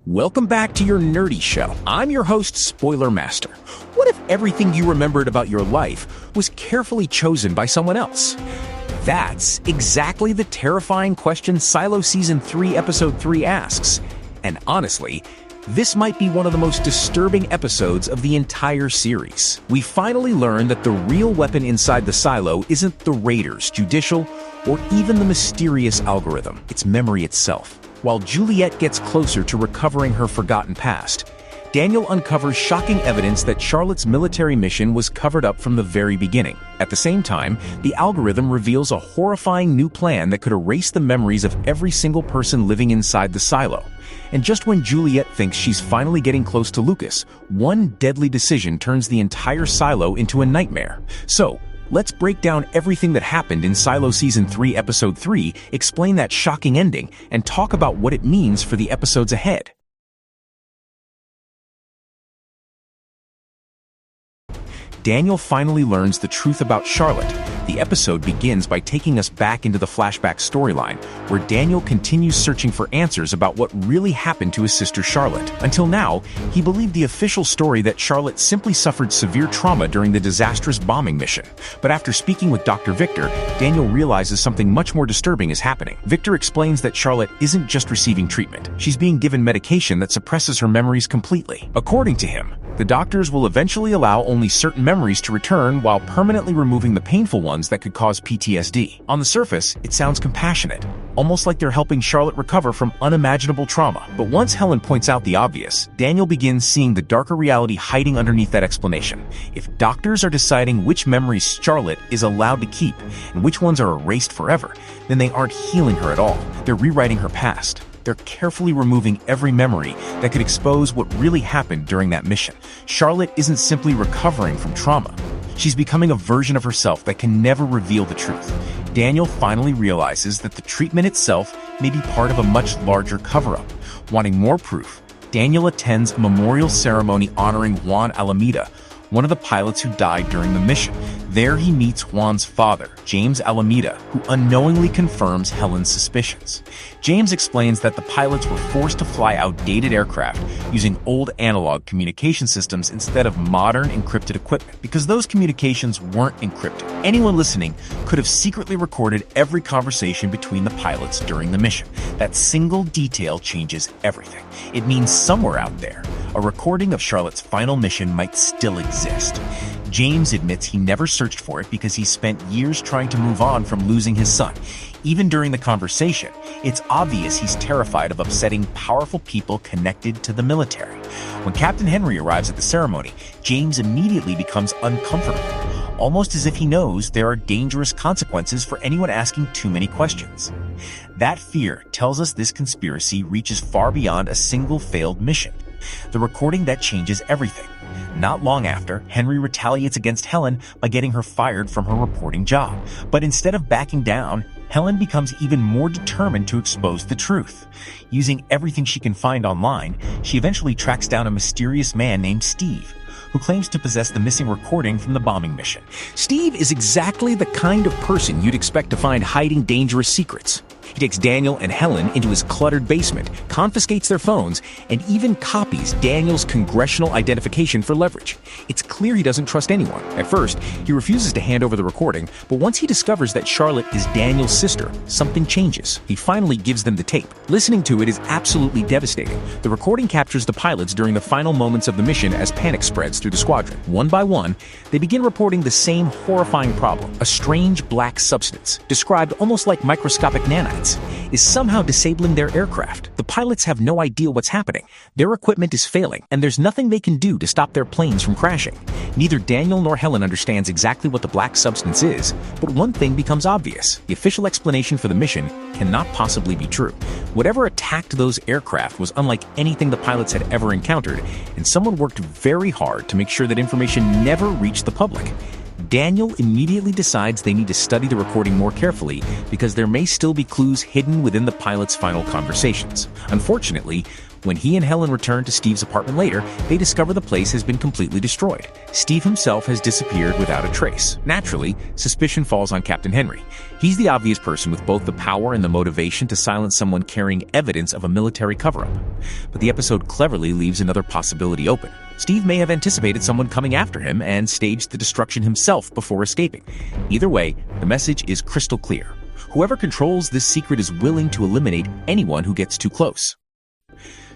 Welcome back to your nerdy show. I'm your host, Spoiler Master. What if everything you remembered about your life was carefully chosen by someone else? That's exactly the terrifying question Silo Season 3, Episode 3 asks. And honestly, this might be one of the most disturbing episodes of the entire series. We finally learn that the real weapon inside the silo isn't the raiders, judicial, or even the mysterious algorithm. It's memory itself. While Juliet gets closer to recovering her forgotten past, Daniel uncovers shocking evidence that Charlotte's military mission was covered up from the very beginning. At the same time, the algorithm reveals a horrifying new plan that could erase the memories of every single person living inside the silo. And just when Juliet thinks she's finally getting close to Lucas, one deadly decision turns the entire silo into a nightmare. So, let's break down everything that happened in Silo Season 3, Episode 3, explain that shocking ending, and talk about what it means for the episodes ahead. Daniel finally learns the truth about Charlotte. The episode begins by taking us back into the flashback storyline, where Daniel continues searching for answers about what really happened to his sister Charlotte. Until now, he believed the official story that Charlotte simply suffered severe trauma during the disastrous bombing mission. But after speaking with Dr. Victor, Daniel realizes something much more disturbing is happening. Victor explains that Charlotte isn't just receiving treatment. She's being given medication that suppresses her memories completely. According to him, the doctors will eventually allow only certain memories to return while permanently removing the painful ones that could cause PTSD. On the surface, it sounds compassionate, almost like they're helping Charlotte recover from unimaginable trauma. But once Helen points out the obvious, Daniel begins seeing the darker reality hiding underneath that explanation. If doctors are deciding which memories Charlotte is allowed to keep and which ones are erased forever, then they aren't healing her at all. They're rewriting her past. They're carefully removing every memory that could expose what really happened during that mission. Charlotte isn't simply recovering from trauma. She's becoming a version of herself that can never reveal the truth. Daniel finally realizes that the treatment itself may be part of a much larger cover-up. Wanting more proof, Daniel attends a memorial ceremony honoring Juan Alameda, one of the pilots who died during the mission. There he meets Juan's father, James Alameda, who unknowingly confirms Helen's suspicions. James explains that the pilots were forced to fly outdated aircraft using old analog communication systems instead of modern encrypted equipment, because those communications weren't encrypted. Anyone listening could have secretly recorded every conversation between the pilots during the mission. That single detail changes everything. It means somewhere out there, a recording of Charlotte's final mission might still exist. James admits he never searched for it because he spent years trying to move on from losing his son. Even during the conversation, it's obvious he's terrified of upsetting powerful people connected to the military. When Captain Henry arrives at the ceremony, James immediately becomes uncomfortable, almost as if he knows there are dangerous consequences for anyone asking too many questions. That fear tells us this conspiracy reaches far beyond a single failed mission. The recording that changes everything. Not long after, Henry retaliates against Helen by getting her fired from her reporting job. But instead of backing down, Helen becomes even more determined to expose the truth. Using everything she can find online, she eventually tracks down a mysterious man named Steve, who claims to possess the missing recording from the bombing mission. Steve is exactly the kind of person you'd expect to find hiding dangerous secrets. He takes Daniel and Helen into his cluttered basement, confiscates their phones, and even copies Daniel's congressional identification for leverage. It's clear he doesn't trust anyone. At first, he refuses to hand over the recording, but once he discovers that Charlotte is Daniel's sister, something changes. He finally gives them the tape. Listening to it is absolutely devastating. The recording captures the pilots during the final moments of the mission as panic spreads through the squadron. One by one, they begin reporting the same horrifying problem. A strange black substance, described almost like microscopic nanites, is somehow disabling their aircraft. The pilots have no idea what's happening. Their equipment is failing, and there's nothing they can do to stop their planes from crashing. Neither Daniel nor Helen understands exactly what the black substance is, but one thing becomes obvious. The official explanation for the mission cannot possibly be true. Whatever attacked those aircraft was unlike anything the pilots had ever encountered, and someone worked very hard to make sure that information never reached the public. Daniel immediately decides they need to study the recording more carefully because there may still be clues hidden within the pilot's final conversations. Unfortunately, when he and Helen return to Steve's apartment later, they discover the place has been completely destroyed. Steve himself has disappeared without a trace. Naturally, suspicion falls on Captain Henry. He's the obvious person with both the power and the motivation to silence someone carrying evidence of a military cover-up. But the episode cleverly leaves another possibility open. Steve may have anticipated someone coming after him and staged the destruction himself before escaping. Either way, the message is crystal clear. Whoever controls this secret is willing to eliminate anyone who gets too close.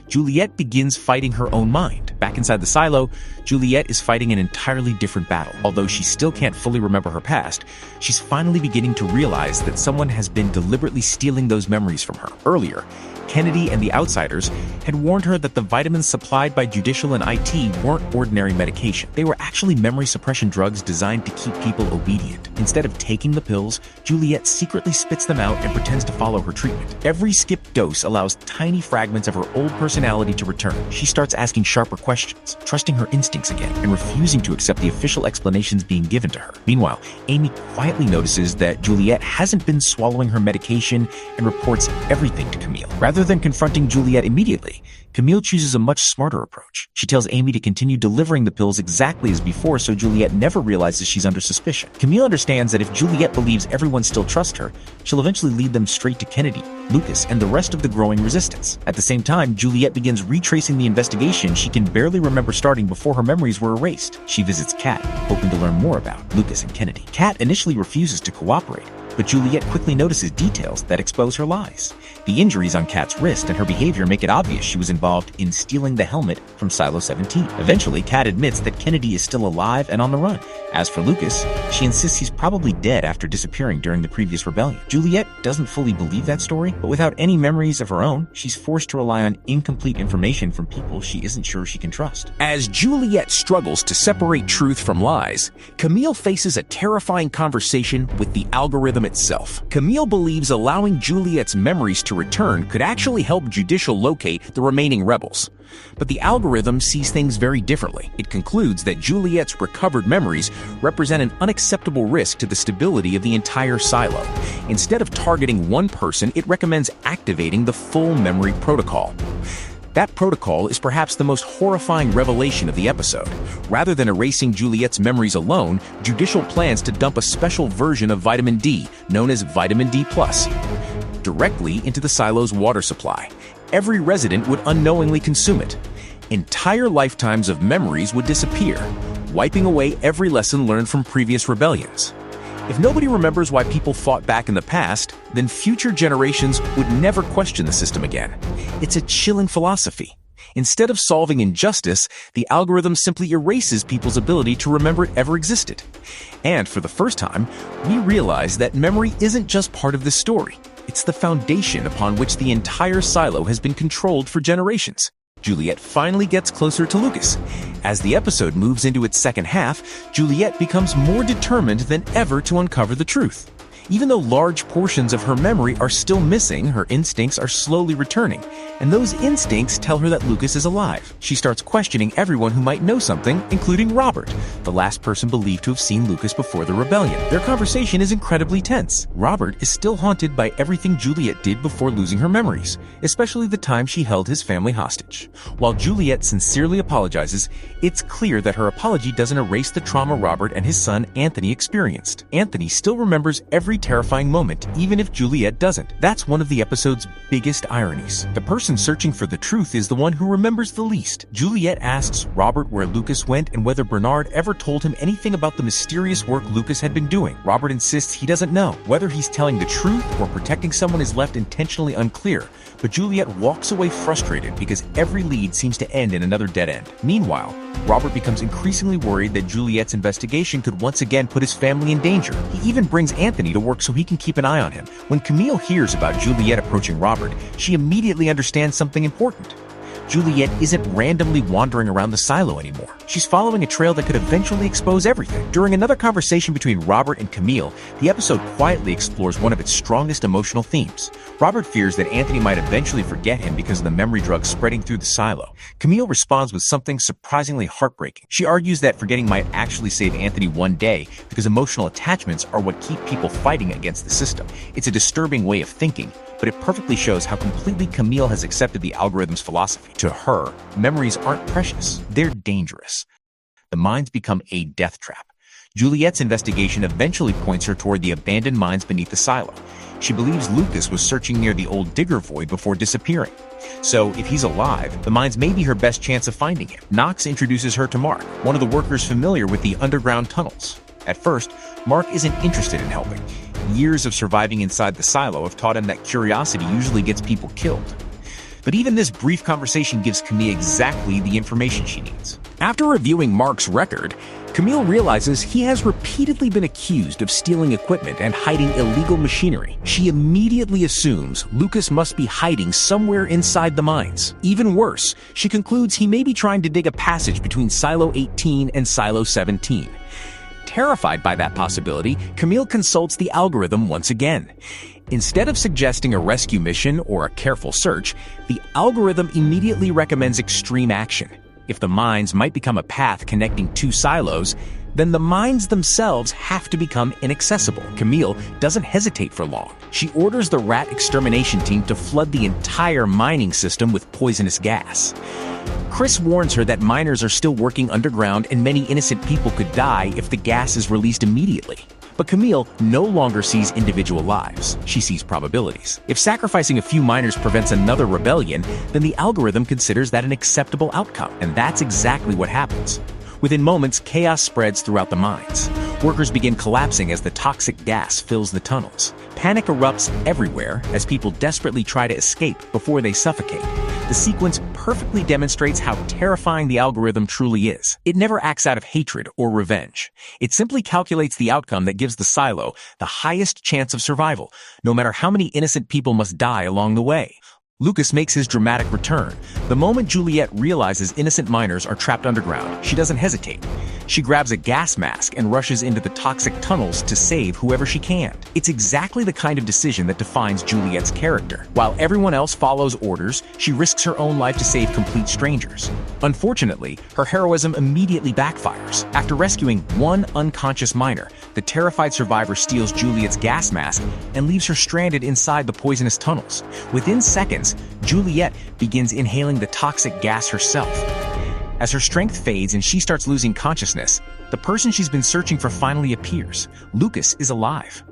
Juliet begins fighting her own mind. Back inside the silo, Juliet is fighting an entirely different battle. Although she still can't fully remember her past, she's finally beginning to realize that someone has been deliberately stealing those memories from her. Earlier, Kennedy and the Outsiders had warned her that the vitamins supplied by Judicial and IT weren't ordinary medication. They were actually memory suppression drugs designed to keep people obedient. Instead of taking the pills, Juliet secretly spits them out and pretends to follow her treatment. Every skipped dose allows tiny fragments of her old personality to return. She starts asking sharper questions, trusting her instincts again, and refusing to accept the official explanations being given to her. Meanwhile, Amy quietly notices that Juliet hasn't been swallowing her medication and reports everything to Camille. Rather than confronting Juliet immediately, Camille chooses a much smarter approach. She tells Amy to continue delivering the pills exactly as before so Juliet never realizes she's under suspicion. Camille understands that if Juliet believes everyone still trusts her, she'll eventually lead them straight to Kennedy, Lucas, and the rest of the growing resistance. At the same time, Juliet begins retracing the investigation she can barely remember starting before her memories were erased. She visits Kat, hoping to learn more about Lucas and Kennedy. Kat initially refuses to cooperate, but Juliet quickly notices details that expose her lies. The injuries on Kat's wrist and her behavior make it obvious she was involved in stealing the helmet from Silo 17. Eventually, Kat admits that Kennedy is still alive and on the run. As for Lucas, she insists he's probably dead after disappearing during the previous rebellion. Juliet doesn't fully believe that story, but without any memories of her own, she's forced to rely on incomplete information from people she isn't sure she can trust. As Juliet struggles to separate truth from lies, Camille faces a terrifying conversation with the algorithm itself. Camille believes allowing Juliet's memories to return could actually help Judicial locate the remaining rebels. But the algorithm sees things very differently. It concludes that Juliet's recovered memories represent an unacceptable risk to the stability of the entire silo. Instead of targeting one person, it recommends activating the full memory protocol. That protocol is perhaps the most horrifying revelation of the episode. Rather than erasing Juliet's memories alone, Judicial plans to dump a special version of vitamin D, known as vitamin D+, directly into the silo's water supply. Every resident would unknowingly consume it. Entire lifetimes of memories would disappear, wiping away every lesson learned from previous rebellions. If nobody remembers why people fought back in the past, then future generations would never question the system again. It's a chilling philosophy. Instead of solving injustice, the algorithm simply erases people's ability to remember it ever existed. And for the first time, we realize that memory isn't just part of this story. It's the foundation upon which the entire silo has been controlled for generations. Juliet finally gets closer to Lucas. As the episode moves into its second half, Juliet becomes more determined than ever to uncover the truth. Even though large portions of her memory are still missing, her instincts are slowly returning, and those instincts tell her that Lucas is alive. She starts questioning everyone who might know something, including Robert, the last person believed to have seen Lucas before the rebellion. Their conversation is incredibly tense. Robert is still haunted by everything Juliet did before losing her memories, especially the time she held his family hostage. While Juliet sincerely apologizes, it's clear that her apology doesn't erase the trauma Robert and his son Anthony experienced. Anthony still remembers every terrifying moment, even if Juliet doesn't. That's one of the episode's biggest ironies. The person searching for the truth is the one who remembers the least. Juliet asks Robert where Lucas went and whether Bernard ever told him anything about the mysterious work Lucas had been doing. Robert insists he doesn't know. Whether he's telling the truth or protecting someone is left intentionally unclear, but Juliet walks away frustrated because every lead seems to end in another dead end. Meanwhile, Robert becomes increasingly worried that Juliet's investigation could once again put his family in danger. He even brings Anthony to work so he can keep an eye on him. When Camille hears about Juliet approaching Robert, she immediately understands something important. Juliet isn't randomly wandering around the silo anymore. She's following a trail that could eventually expose everything. During another conversation between Robert and Camille, the episode quietly explores one of its strongest emotional themes. Robert fears that Anthony might eventually forget him because of the memory drug spreading through the silo. Camille responds with something surprisingly heartbreaking. She argues that forgetting might actually save Anthony one day because emotional attachments are what keep people fighting against the system. It's a disturbing way of thinking, but it perfectly shows how completely Camille has accepted the algorithm's philosophy. To her, memories aren't precious, they're dangerous. The mines become a death trap. Juliet's investigation eventually points her toward the abandoned mines beneath the silo. She believes Lucas was searching near the old digger void before disappearing. So, if he's alive, the mines may be her best chance of finding him. Knox introduces her to Mark, one of the workers familiar with the underground tunnels. At first, Mark isn't interested in helping. Years of surviving inside the silo have taught him that curiosity usually gets people killed. But even this brief conversation gives Camille exactly the information she needs. After reviewing Mark's record, Camille realizes he has repeatedly been accused of stealing equipment and hiding illegal machinery. She immediately assumes Lucas must be hiding somewhere inside the mines. Even worse, she concludes he may be trying to dig a passage between Silo 18 and Silo 17. Terrified by that possibility, Camille consults the algorithm once again. Instead of suggesting a rescue mission or a careful search, the algorithm immediately recommends extreme action. If the mines might become a path connecting two silos, then the mines themselves have to become inaccessible. Camille doesn't hesitate for long. She orders the rat extermination team to flood the entire mining system with poisonous gas. Chris warns her that miners are still working underground and many innocent people could die if the gas is released immediately. But Camille no longer sees individual lives. She sees probabilities. If sacrificing a few miners prevents another rebellion, then the algorithm considers that an acceptable outcome. And that's exactly what happens. Within moments, chaos spreads throughout the mines. Workers begin collapsing as the toxic gas fills the tunnels. Panic erupts everywhere as people desperately try to escape before they suffocate. The sequence perfectly demonstrates how terrifying the algorithm truly is. It never acts out of hatred or revenge. It simply calculates the outcome that gives the silo the highest chance of survival, no matter how many innocent people must die along the way. Lucas makes his dramatic return. The moment Juliet realizes innocent miners are trapped underground, she doesn't hesitate. She grabs a gas mask and rushes into the toxic tunnels to save whoever she can. It's exactly the kind of decision that defines Juliet's character. While everyone else follows orders, she risks her own life to save complete strangers. Unfortunately, her heroism immediately backfires. After rescuing one unconscious miner, the terrified survivor steals Juliet's gas mask and leaves her stranded inside the poisonous tunnels. Within seconds, Juliet begins inhaling the toxic gas herself. As her strength fades and she starts losing consciousness, the person she's been searching for finally appears. Lucas is alive.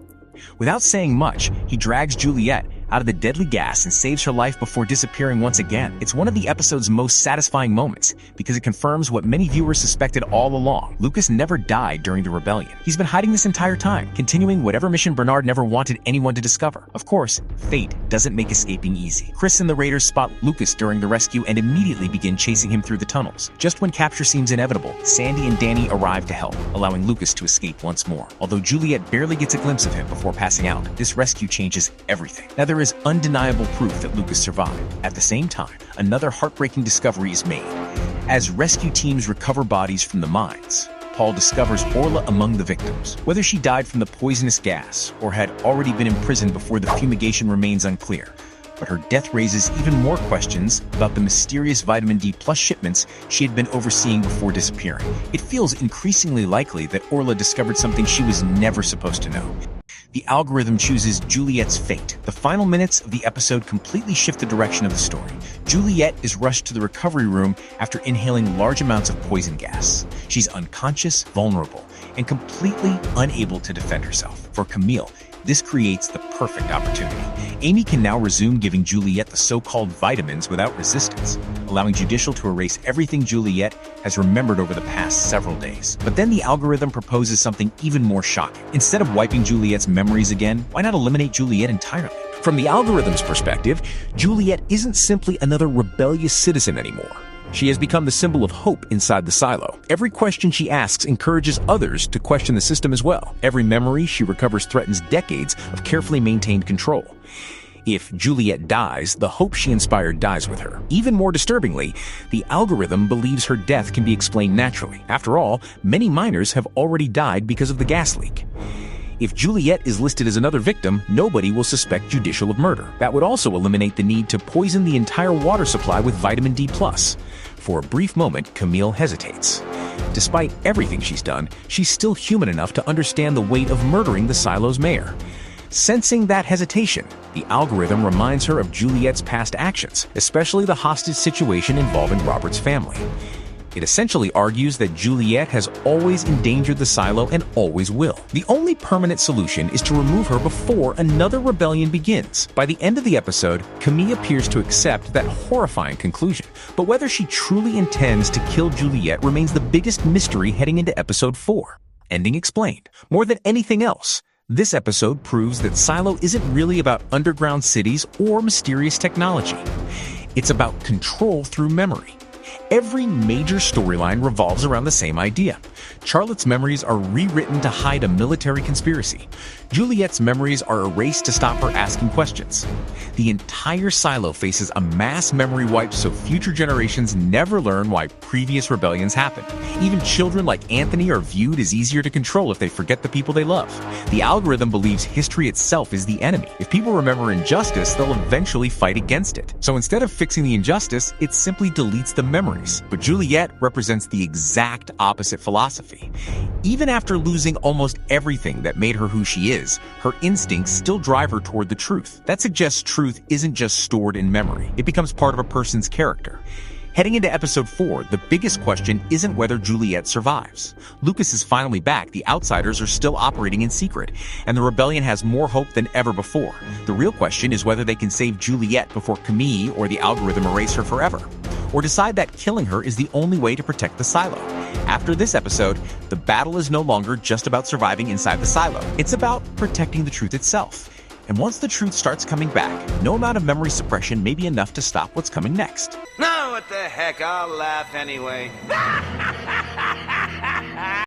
Without saying much, he drags Juliet out of the deadly gas and saves her life before disappearing once again. It's one of the episode's most satisfying moments because it confirms what many viewers suspected all along. Lucas never died during the rebellion. He's been hiding this entire time, continuing whatever mission Bernard never wanted anyone to discover. Of course, fate doesn't make escaping easy. Chris and the Raiders spot Lucas during the rescue and immediately begin chasing him through the tunnels. Just when capture seems inevitable, Sandy and Danny arrive to help, allowing Lucas to escape once more. Although Juliet barely gets a glimpse of him before passing out, this rescue changes everything. Now there is undeniable proof that Lucas survived. At the same time, another heartbreaking discovery is made. As rescue teams recover bodies from the mines, Paul discovers Orla among the victims. Whether she died from the poisonous gas or had already been imprisoned before the fumigation remains unclear. But her death raises even more questions about the mysterious vitamin D plus shipments she had been overseeing before disappearing. It feels increasingly likely that Orla discovered something she was never supposed to know. The algorithm chooses Juliet's fate. The final minutes of the episode completely shift the direction of the story. Juliet is rushed to the recovery room after inhaling large amounts of poison gas. She's unconscious, vulnerable, and completely unable to defend herself. For Camille, this creates the perfect opportunity. Amy can now resume giving Juliet the so-called vitamins without resistance, allowing Judicial to erase everything Juliet has remembered over the past several days. But then the algorithm proposes something even more shocking. Instead of wiping Juliet's memories again, why not eliminate Juliet entirely? From the algorithm's perspective, Juliet isn't simply another rebellious citizen anymore. She has become the symbol of hope inside the silo. Every question she asks encourages others to question the system as well. Every memory she recovers threatens decades of carefully maintained control. If Juliet dies, the hope she inspired dies with her. Even more disturbingly, the algorithm believes her death can be explained naturally. After all, many miners have already died because of the gas leak. If Juliet is listed as another victim, nobody will suspect Judicial of murder. That would also eliminate the need to poison the entire water supply with vitamin D+. For a brief moment, Camille hesitates. Despite everything she's done, she's still human enough to understand the weight of murdering the silo's mayor. Sensing that hesitation, the algorithm reminds her of Juliet's past actions, especially the hostage situation involving Robert's family. It essentially argues that Juliet has always endangered the silo and always will. The only permanent solution is to remove her before another rebellion begins. By the end of the episode, Camille appears to accept that horrifying conclusion, but whether she truly intends to kill Juliet remains the biggest mystery heading into episode 4. Ending explained. More than anything else, this episode proves that Silo isn't really about underground cities or mysterious technology. It's about control through memory. Every major storyline revolves around the same idea. Charlotte's memories are rewritten to hide a military conspiracy. Juliet's memories are erased to stop her asking questions. The entire silo faces a mass memory wipe so future generations never learn why previous rebellions happened. Even children like Anthony are viewed as easier to control if they forget the people they love. The algorithm believes history itself is the enemy. If people remember injustice, they'll eventually fight against it. So instead of fixing the injustice, it simply deletes the memories. But Juliet represents the exact opposite philosophy. Even after losing almost everything that made her who she is, her instincts still drive her toward the truth. That suggests truth isn't just stored in memory. It becomes part of a person's character. Heading into episode 4, the biggest question isn't whether Juliet survives. Lucas is finally back, the outsiders are still operating in secret, and the rebellion has more hope than ever before. The real question is whether they can save Juliet before Camille or the algorithm erase her forever, or decide that killing her is the only way to protect the silo. After this episode, the battle is no longer just about surviving inside the silo. It's about protecting the truth itself. And once the truth starts coming back, no amount of memory suppression may be enough to stop what's coming next. No, what the heck, I'll laugh anyway.